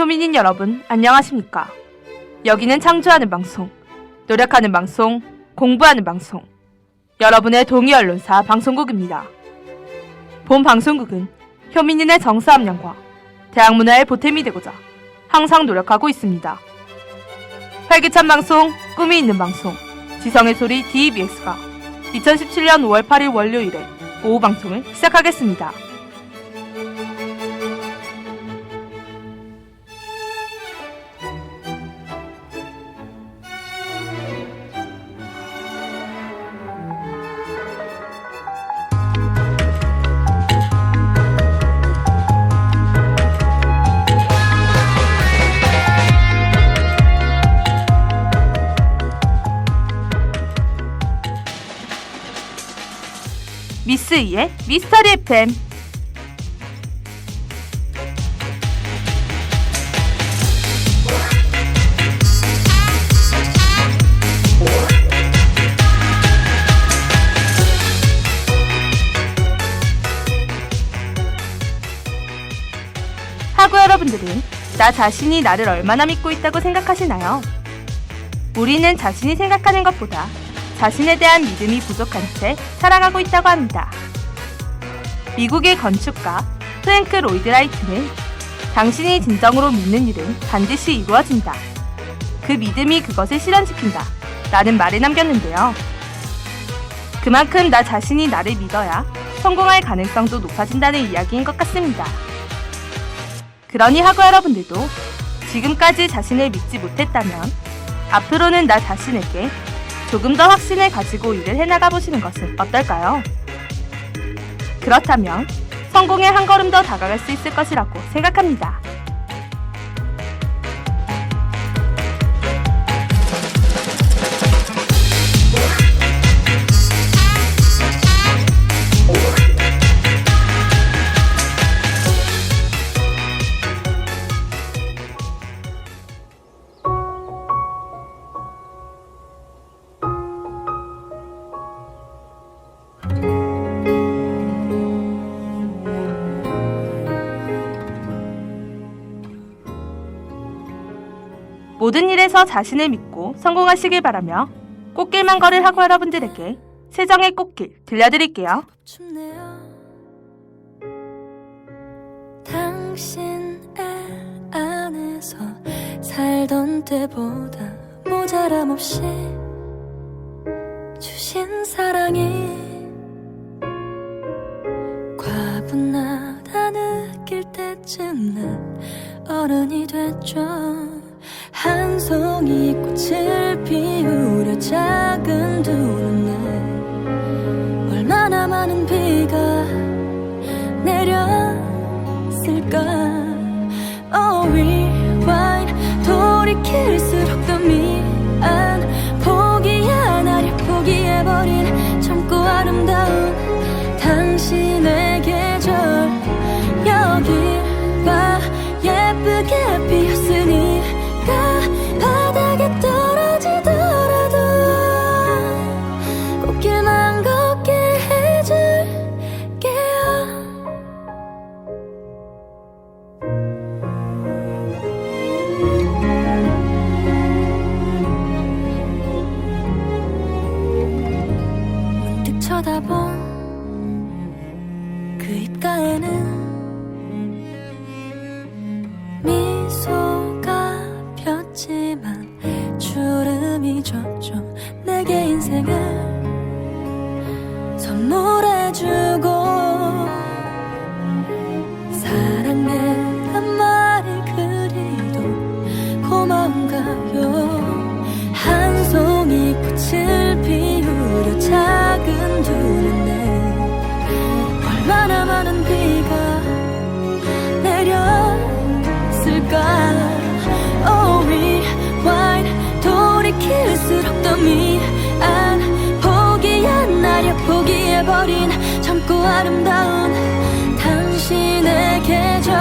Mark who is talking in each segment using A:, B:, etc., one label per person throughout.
A: 효민인 여러분, 안녕하십니까? 여기는 창조하는 방송, 노력하는 방송, 공부하는 방송, 여러분의 동의 언론사 방송국입니다. 본 방송국은 효민인의 정서함량과 대학 문화의 보탬이 되고자 항상 노력하고 있습니다. 활기찬 방송, 꿈이 있는 방송, 지성의 소리 DEBX가 2017년 5월 8일 월요일에 오후 방송을 시작하겠습니다. 미스 이의 미스터리 FM. 하고 여러분들은 나 자신이 나를 얼마나 믿고 있다고 생각하시나요? 우리는 자신이 생각하는 것보다 자신에 대한 믿음이 부족한 채 살아가고 있다고 합니다. 미국의 건축가 프랭크 로이드 라이트는 당신이 진정으로 믿는 일은 반드시 이루어진다. 그 믿음이 그것을 실현시킨다. 라는 말을 남겼는데요. 그만큼 나 자신이 나를 믿어야 성공할 가능성도 높아진다는 이야기인 것 같습니다. 그러니 하고 여러분들도 지금까지 자신을 믿지 못했다면 앞으로는 나 자신에게 조금 더 확신을 가지고 일을 해나가 보시는 것은 어떨까요? 그렇다면 성공에 한 걸음 더 다가갈 수 있을 것이라고 생각합니다. 모든 일에서 자신을 믿고 성공하시길 바라며 꽃길만 걸을 하고 여러분들에게 세정의 꽃길 들려드릴게요.
B: 당신의 안에서 살던 때보다 모자람 없이 주신 사랑이 과분하다 느낄 때쯤 난 어른이 됐죠. 한 송이 꽃을 피우려 작은 두 눈에 얼마나 많은 비가 내렸을까. rewind 돌이킬수록 더 미안 포기야 나를 포기해버린 젊고 아름다운 당신의 계절. 여길 봐 예쁘게 피었으니 바닥에 떨어지더라도 꽃길만 걷게 해줄게요. 문득 쳐다본 그 입가에는 미소가 폈지만 주름이 점점 내게 인생을 선물해주고 사랑해란 말을 그리도 고마운가요. 한 송이 꽃을 피우려 작은 두 눈에 얼마나 많은 비가 내렸을까. rewind 돌이킬수록 더 미안 포기야 나를 포기해버린 젊고 아름다운 당신의 계절.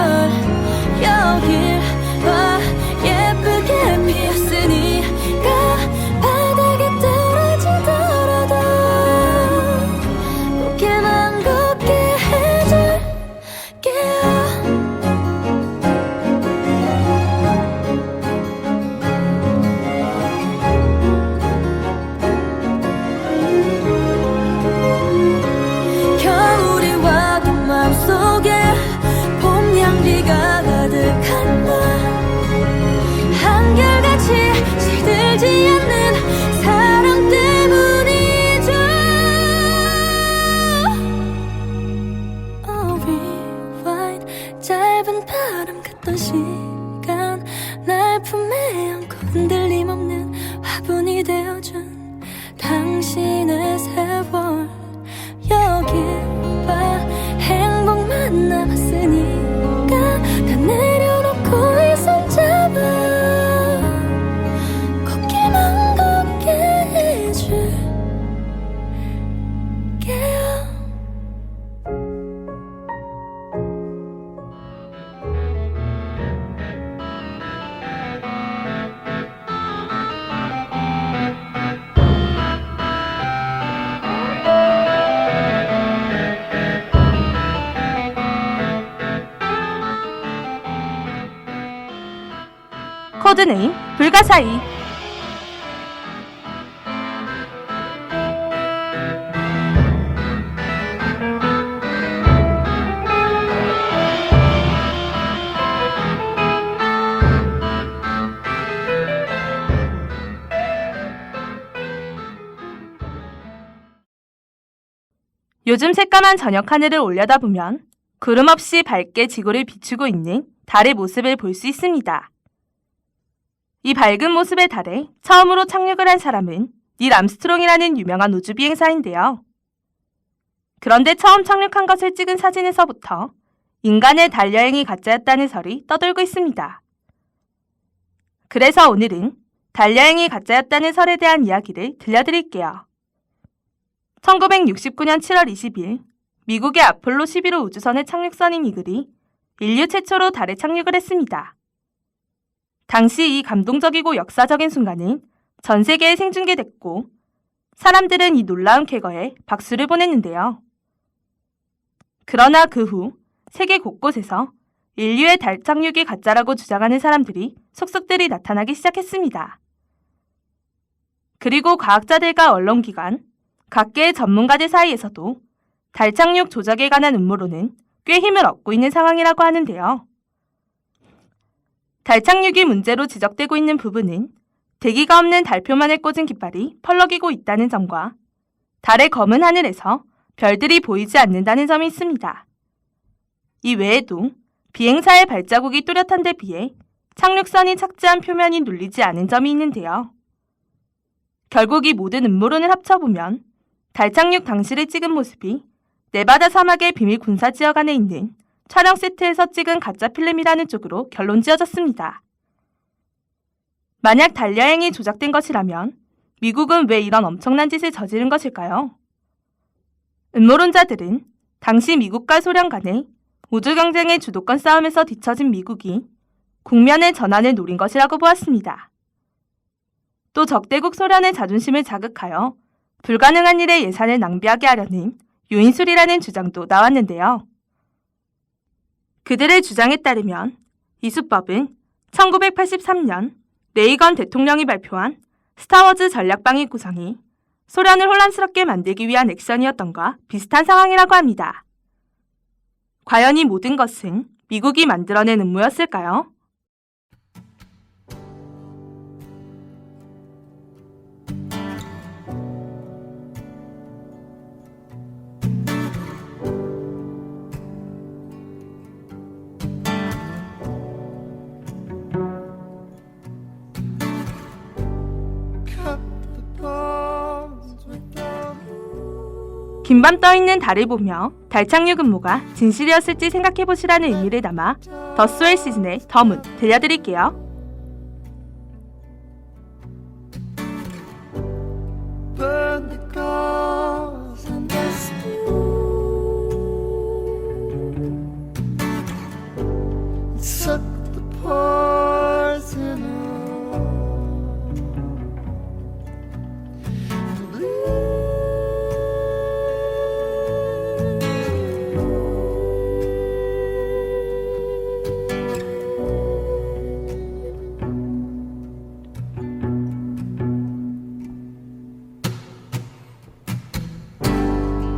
B: 여길 봐 예쁘게 피었으니까 바닥에 떨어지더라도 꽃길만 걷게 해줄게요. 바람 같던 시간 날 품에 안고 흔들림 없는 화분이 되어준 당신의 세월 여기 봐 행복만 남았으니까 다 내려놓고 이 손 잡아 걷기만 걷게 해줄게요.
A: 코드네임 불가사의. 요즘 새까만 저녁 하늘을 올려다보면 구름 없이 밝게 지구를 비추고 있는 달의 모습을 볼 수 있습니다. 이 밝은 모습의 달에 처음으로 착륙을 한 사람은 닐 암스트롱이라는 유명한 우주 비행사인데요. 그런데 처음 착륙한 것을 찍은 사진에서부터 인간의 달 여행이 가짜였다는 설이 떠돌고 있습니다. 그래서 오늘은 달 여행이 가짜였다는 설에 대한 이야기를 들려드릴게요. 1969년 7월 20일 미국의 아폴로 11호 우주선의 착륙선인 이글이 인류 최초로 달에 착륙을 했습니다. 당시 이 감동적이고 역사적인 순간은 전 세계에 생중계됐고 사람들은 이 놀라운 쾌거에 박수를 보냈는데요. 그러나 그 후 세계 곳곳에서 인류의 달 착륙이 가짜라고 주장하는 사람들이 속속들이 나타나기 시작했습니다. 그리고 과학자들과 언론기관, 각계의 전문가들 사이에서도 달 착륙 조작에 관한 음모론은 꽤 힘을 얻고 있는 상황이라고 하는데요. 달 착륙이 문제로 지적되고 있는 부분은 대기가 없는 달표면에 꽂은 깃발이 펄럭이고 있다는 점과 달의 검은 하늘에서 별들이 보이지 않는다는 점이 있습니다. 이 외에도 비행사의 발자국이 뚜렷한 데 비해 착륙선이 착지한 표면이 눌리지 않은 점이 있는데요. 결국 이 모든 음모론을 합쳐보면 달 착륙 당시를 찍은 모습이 네바다 사막의 비밀 군사지역 안에 있는 촬영 세트에서 찍은 가짜 필름이라는 쪽으로 결론 지어졌습니다. 만약 달 여행이 조작된 것이라면 미국은 왜 이런 엄청난 짓을 저지른 것일까요? 음모론자들은 당시 미국과 소련 간의 우주 경쟁의 주도권 싸움에서 뒤처진 미국이 국면의 전환을 노린 것이라고 보았습니다. 또 적대국 소련의 자존심을 자극하여 불가능한 일에 예산을 낭비하게 하려는 요인술이라는 주장도 나왔는데요. 그들의 주장에 따르면 이 수법은 1983년 레이건 대통령이 발표한 스타워즈 전략방위 구성이 소련을 혼란스럽게 만들기 위한 액션이었던과 비슷한 상황이라고 합니다. 과연 이 모든 것은 미국이 만들어낸 음모였을까요? 긴밤 떠있는 달을 보며 달 착륙 음모가 진실이었을지 생각해보시라는 의미를 담아 더 스웰 시즌의 더 문 들려드릴게요.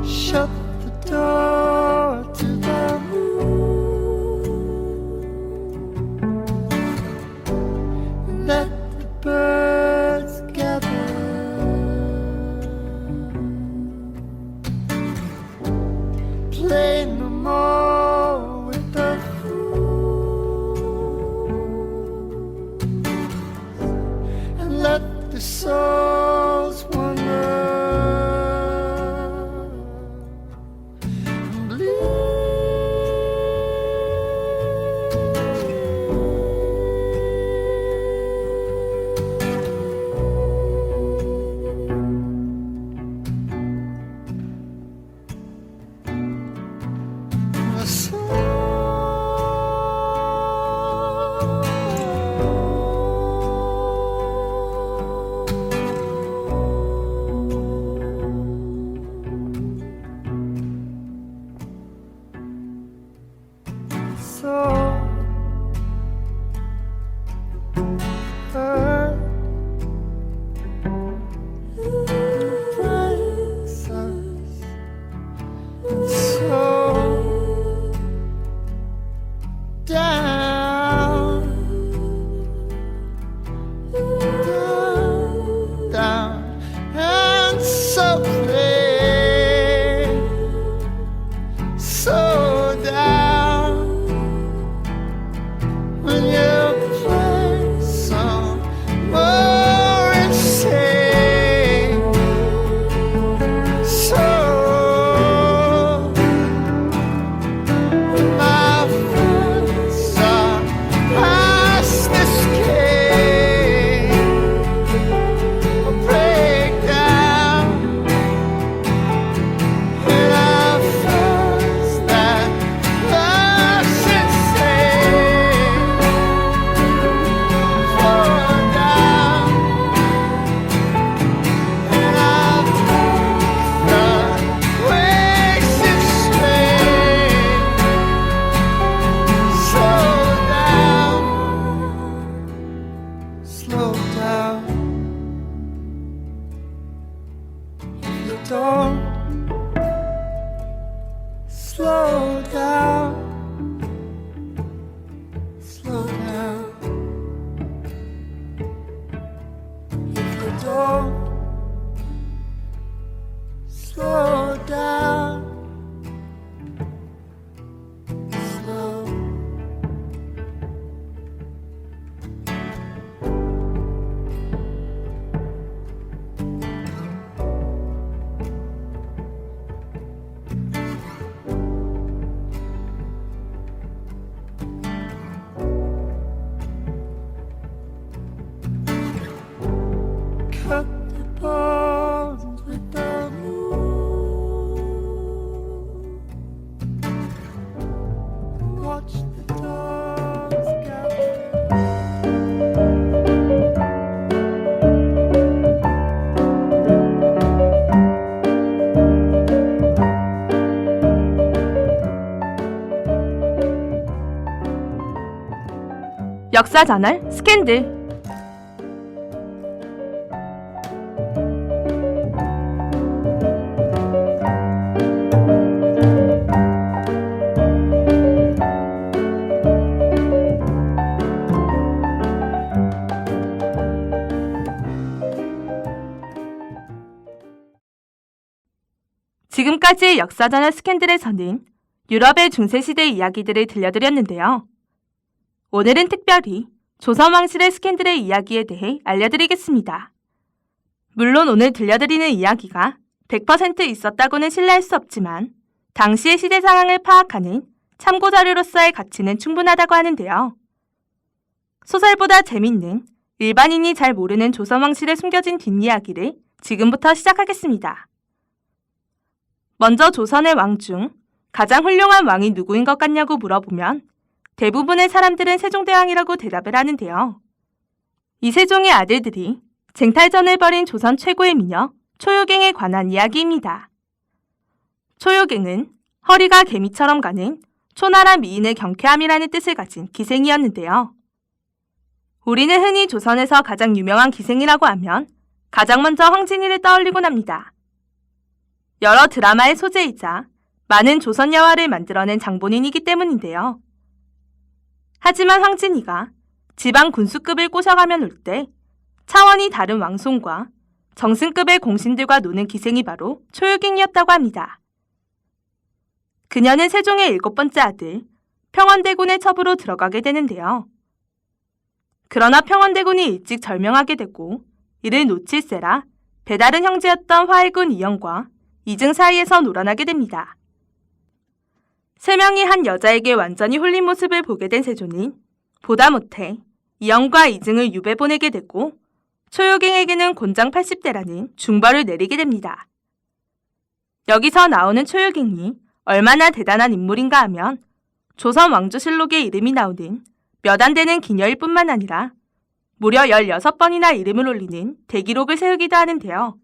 C: Shut the door to the moon.
A: 역사저널 스캔들. 지금까지의 역사저널 스캔들에서는 유럽의 중세시대 이야기들을 들려드렸는데요. 오늘은 특별히 조선왕실의 스캔들의 이야기에 대해 알려드리겠습니다. 물론 오늘 들려드리는 이야기가 100% 있었다고는 신뢰할 수 없지만 당시의 시대 상황을 파악하는 참고자료로서의 가치는 충분하다고 하는데요. 소설보다 재밌는 일반인이 잘 모르는 조선왕실의 숨겨진 뒷이야기를 지금부터 시작하겠습니다. 먼저 조선의 왕 중 가장 훌륭한 왕이 누구인 것 같냐고 물어보면 대부분의 사람들은 세종대왕이라고 대답을 하는데요. 이 세종의 아들들이 쟁탈전을 벌인 조선 최고의 미녀 초요갱에 관한 이야기입니다. 초요갱은 허리가 개미처럼 가는 초나라 미인의 경쾌함이라는 뜻을 가진 기생이었는데요. 우리는 흔히 조선에서 가장 유명한 기생이라고 하면 가장 먼저 황진이를 떠올리곤 합니다. 여러 드라마의 소재이자 많은 조선 여화를 만들어낸 장본인이기 때문인데요. 하지만 황진이가 지방 군수급을 꼬셔가면 올 때 차원이 다른 왕손과 정승급의 공신들과 노는 기생이 바로 초요갱이었다고 합니다. 그녀는 세종의 7번째 아들 평원대군의 첩으로 들어가게 되는데요. 그러나 평원대군이 일찍 절명하게 되고 이를 놓칠세라 배다른 형제였던 화해군 이영과 이증 사이에서 놀아나게 됩니다. 세 명이 한 여자에게 완전히 홀린 모습을 보게 된 세종은 보다 못해 이영과 이증을 유배 보내게 되고 초요갱에게는 곤장 80대라는 중벌을 내리게 됩니다. 여기서 나오는 초요갱이 얼마나 대단한 인물인가 하면 조선 왕조실록에 이름이 나오는 몇 안 되는 기녀일 뿐만 아니라 무려 16번이나 이름을 올리는 대기록을 세우기도 하는데요.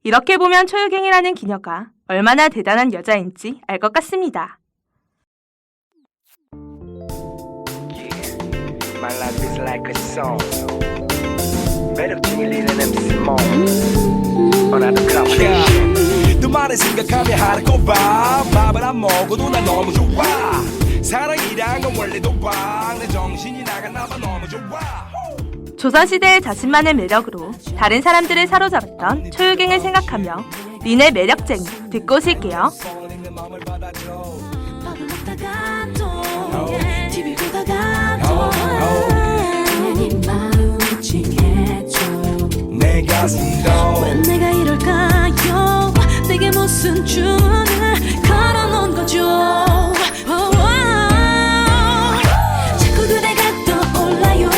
A: 이렇게 보면 초유경이라는 기녀가 얼마나 대단한 여자인지 알 것 같습니다.
C: My life is like a song. 매력적인 리듬 스몬. 오나도 커플. 너만을 생각하며 하루 꼬박 밥을 안 먹어도 난 너무 좋아. 사랑이란 건 원래도 꽉내 정신이 나갔나봐 너무 좋아.
A: 조선시대의 자신만의 매력으로 다른 사람들을 사로잡았던 초유경을 생각하며 린의 매력쟁이 듣고 오실게요.
B: 밥을 먹다가 또 TV 보다가 또 괜히 마음이 찡해져요.
C: 내 가슴도
B: 왜 내가 이럴까요? 내게 무슨 주문을 걸어놓은 거죠? 자꾸 그대가 떠올라요.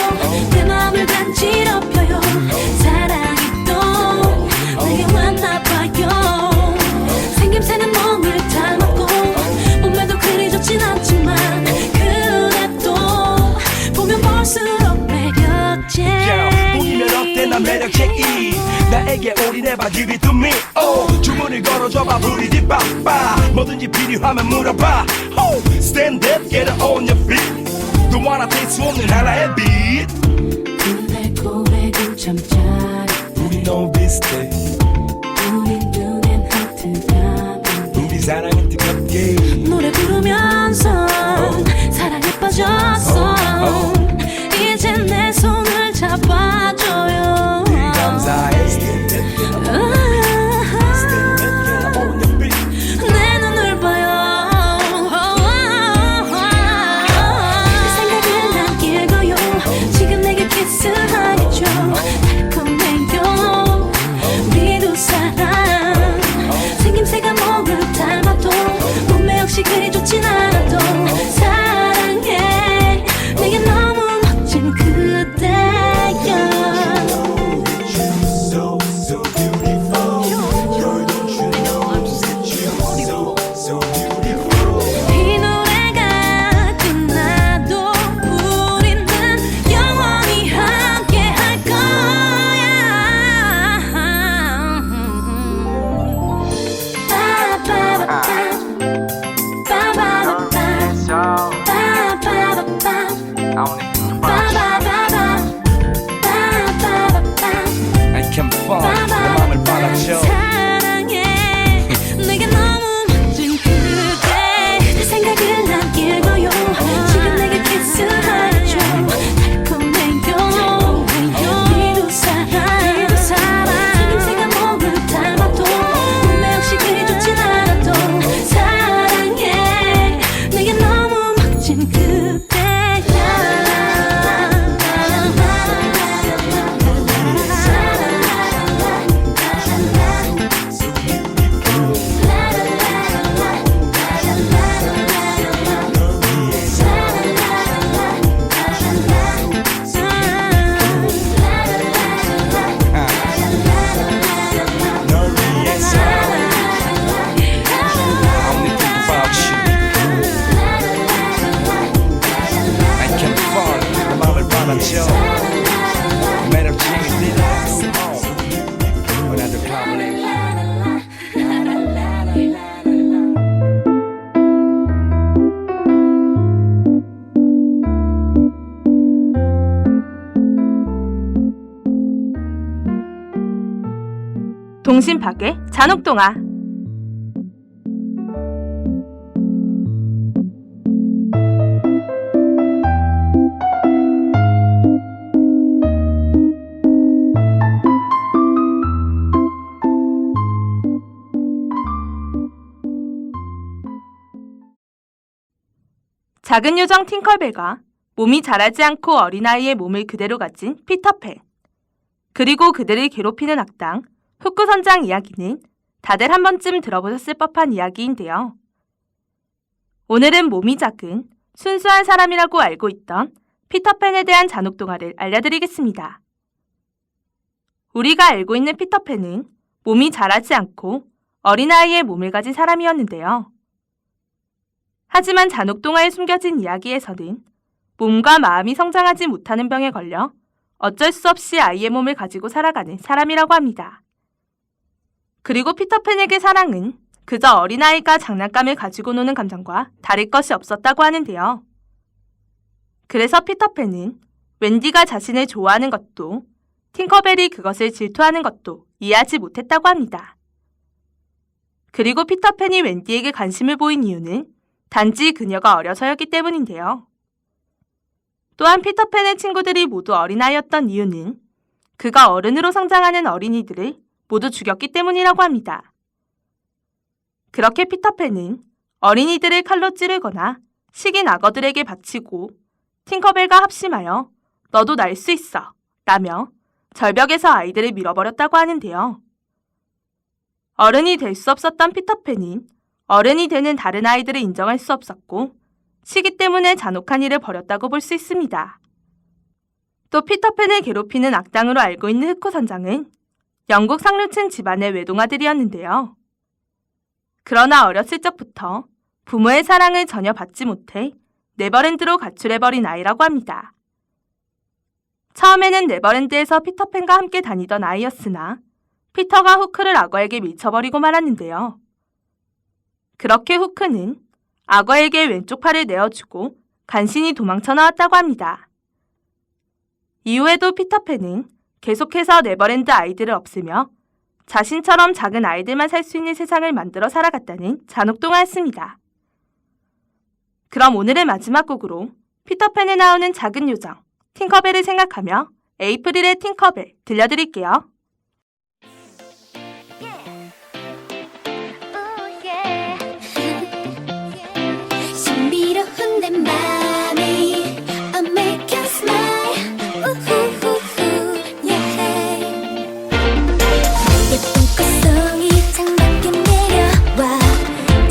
B: 내 마음을 간지럽혀요. 사랑이 또 내게 왔나봐요. 생김새는 몸을 닮았고 몸매도 그리 좋진 않지만 그래도 보면 볼수록 매력쟁이.
C: 보기면 어때 난 매력쟁이. 나에게 올인해봐 give it to me. 주문을 걸어줘봐 부리디 빠빠. 뭐든지 필요하면 물어봐. Stand up get on your feet. 또 하나 뗄 수 없는 하나의 빛.
B: 그대 고백은 참 잘했대.
C: 우리 너무 비슷해.
B: 우리 눈엔 하트가
C: 우리 사랑은 뜨겁게.
B: 노래 부르면서 사랑에 빠졌어. 이제 내 손을 잡아줘요.
C: 감사해. Stand up get on your feet.
B: 내 눈을 봐요. 생각은 난 읽어요. 지금 내게 키스하겠죠. 달콤해요. 우리 두 사람 생김새가 몸을 닮아도 몸매 역시 그리 좋진 않아도 사랑해. 내게 너무 멋진 그대야.
C: So so beautiful. Girl, don't you know I'm so beautiful.
B: 이 노래가 끝나도 우리는 영원히 함께 할 거야. 빠바바밤 빠바바밤 빠바바밤 빠바바밤 빠바바밤
C: I can find 내 맘을 받아줘.
B: 사랑해. 내게 너무 멋진 그대. 내 생각을 난 읽어요. 지금 내게 키스하죠. 달콤해요. 우리 두 사람 생김새가 몸을 닮아도 몸매 역시 그리 좋진 않아도 사랑해. 내게 너무 멋진 그대야.
C: 널 위해서 I only think about you. I can find 내 맘을 받아줘. 매력쟁이 리듬 스몬. 오나도 커플.
A: 동심파괴 잔혹동화. 작은 요정 팅컬벨과 몸이 자라지 않고 어린아이의 몸을 그대로 가진 피터팬, 그리고 그들을 괴롭히는 악당 후쿠선장 이야기는 다들 한 번쯤 들어보셨을 법한 이야기인데요. 오늘은 몸이 작은 순수한 사람이라고 알고 있던 피터팬에 대한 잔혹동화를 알려드리겠습니다. 우리가 알고 있는 피터팬은 몸이 자라지 않고 어린아이의 몸을 가진 사람이었는데요. 하지만 잔혹동화에 숨겨진 이야기에서는 몸과 마음이 성장하지 못하는 병에 걸려 어쩔 수 없이 아이의 몸을 가지고 살아가는 사람이라고 합니다. 그리고 피터팬에게 사랑은 그저 어린아이가 장난감을 가지고 노는 감정과 다를 것이 없었다고 하는데요. 그래서 피터팬은 웬디가 자신을 좋아하는 것도 팅커벨이 그것을 질투하는 것도 이해하지 못했다고 합니다. 그리고 피터팬이 웬디에게 관심을 보인 이유는 단지 그녀가 어려서였기 때문인데요. 또한 피터팬의 친구들이 모두 어린아이였던 이유는 그가 어른으로 성장하는 어린이들을 모두 죽였기 때문이라고 합니다. 그렇게 피터팬은 어린이들을 칼로 찌르거나 식인 악어들에게 바치고 팅커벨과 합심하여 너도 날 수 있어 라며 절벽에서 아이들을 밀어버렸다고 하는데요. 어른이 될 수 없었던 피터팬은 어른이 되는 다른 아이들을 인정할 수 없었고 시기 때문에 잔혹한 일을 벌였다고 볼 수 있습니다. 또 피터팬을 괴롭히는 악당으로 알고 있는 흑호 선장은 영국 상류층 집안의 외동아들이었는데요. 그러나 어렸을 적부터 부모의 사랑을 전혀 받지 못해 네버랜드로 가출해버린 아이라고 합니다. 처음에는 네버랜드에서 피터팬과 함께 다니던 아이였으나 피터가 후크를 악어에게 밀쳐버리고 말았는데요. 그렇게 후크는 악어에게 왼쪽 팔을 내어주고 간신히 도망쳐 나왔다고 합니다. 이후에도 피터팬은 계속해서 네버랜드 아이들을 없애며 자신처럼 작은 아이들만 살 수 있는 세상을 만들어 살아갔다는 잔혹동화였습니다. 그럼 오늘의 마지막 곡으로 피터팬에 나오는 작은 요정 팅커벨을 생각하며 에이프릴의 팅커벨 들려드릴게요.
B: 신비로운 내 맘이 I'll make you smile 우후후후 yeah. 예쁜 꽃송이 창밖에 내려와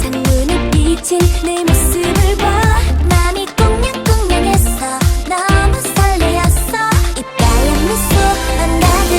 B: 창문에 비친 내 모습을 봐 맘이 꽁냥꽁냥했어 너무 설레었어 이빨에 미소 한가득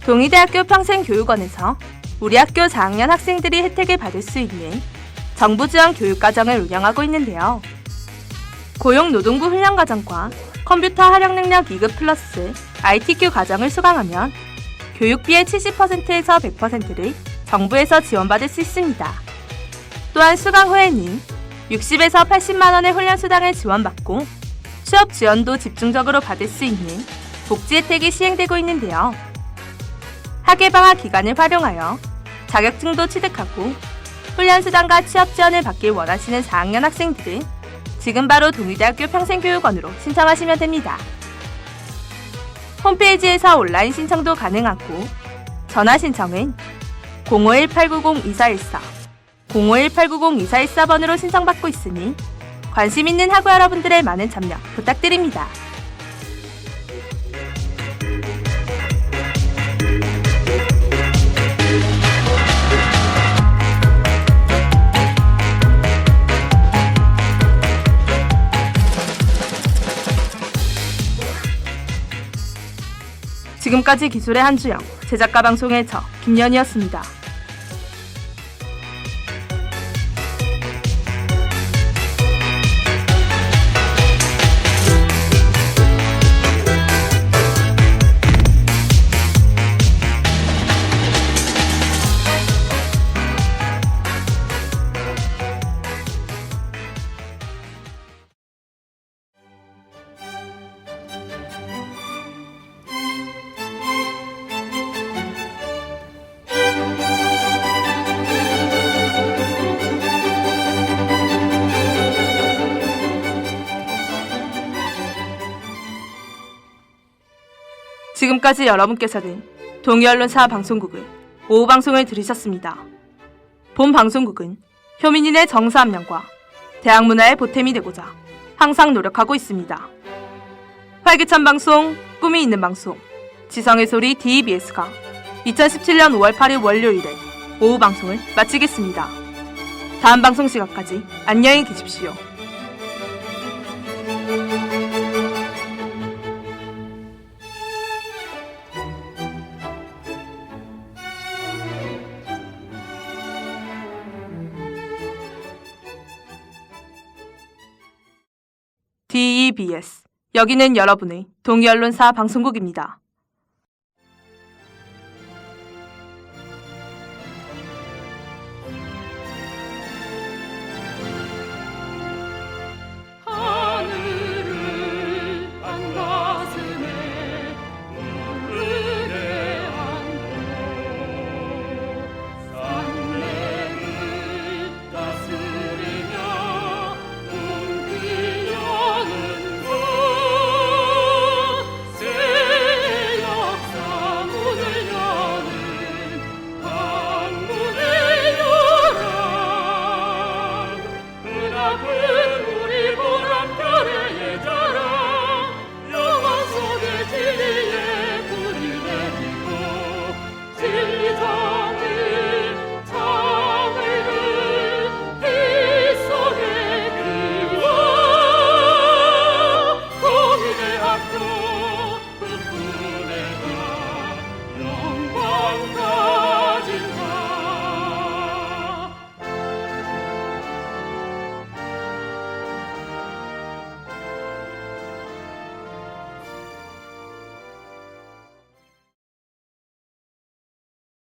A: 동의대학교 평생교육원에서 우리 학교 4학년 학생들이 혜택을 받을 수 있는 정부 지원 교육과정을 운영하고 있는데요. 고용노동부 훈련과정과 컴퓨터 활용 능력 2급 플러스 ITQ 과정을 수강하면 교육비의 70%에서 100%를 정부에서 지원받을 수 있습니다. 또한 수강 후에는 60에서 80만 원의 훈련수당을 지원받고 취업 지원도 집중적으로 받을 수 있는 복지 혜택이 시행되고 있는데요. 학예방학 기간을 활용하여 자격증도 취득하고 훈련수당과 취업 지원을 받길 원하시는 4학년 학생들은 지금 바로 동의대학교 평생교육원으로 신청하시면 됩니다. 홈페이지에서 온라인 신청도 가능하고 전화 신청은 051-890-2414, 051-890-2414번으로 신청받고 있으니 관심 있는 학우 여러분들의 많은 참여 부탁드립니다. 지금까지 기술의 한주영, 제작가 방송의 저 김연이었습니다. 지금까지 여러분께서는 동의언론사 방송국의 오후 방송을 들으셨습니다. 본 방송국은 효민인의 정서 함량과 대학 문화의 보탬이 되고자 항상 노력하고 있습니다. 활기찬 방송, 꿈이 있는 방송, 지성의 소리 DEBS가 2017년 5월 8일 월요일에 오후 방송을 마치겠습니다. 다음 방송 시간까지 안녕히 계십시오. DEBS, 여기는 여러분의 동의언론사 방송국입니다.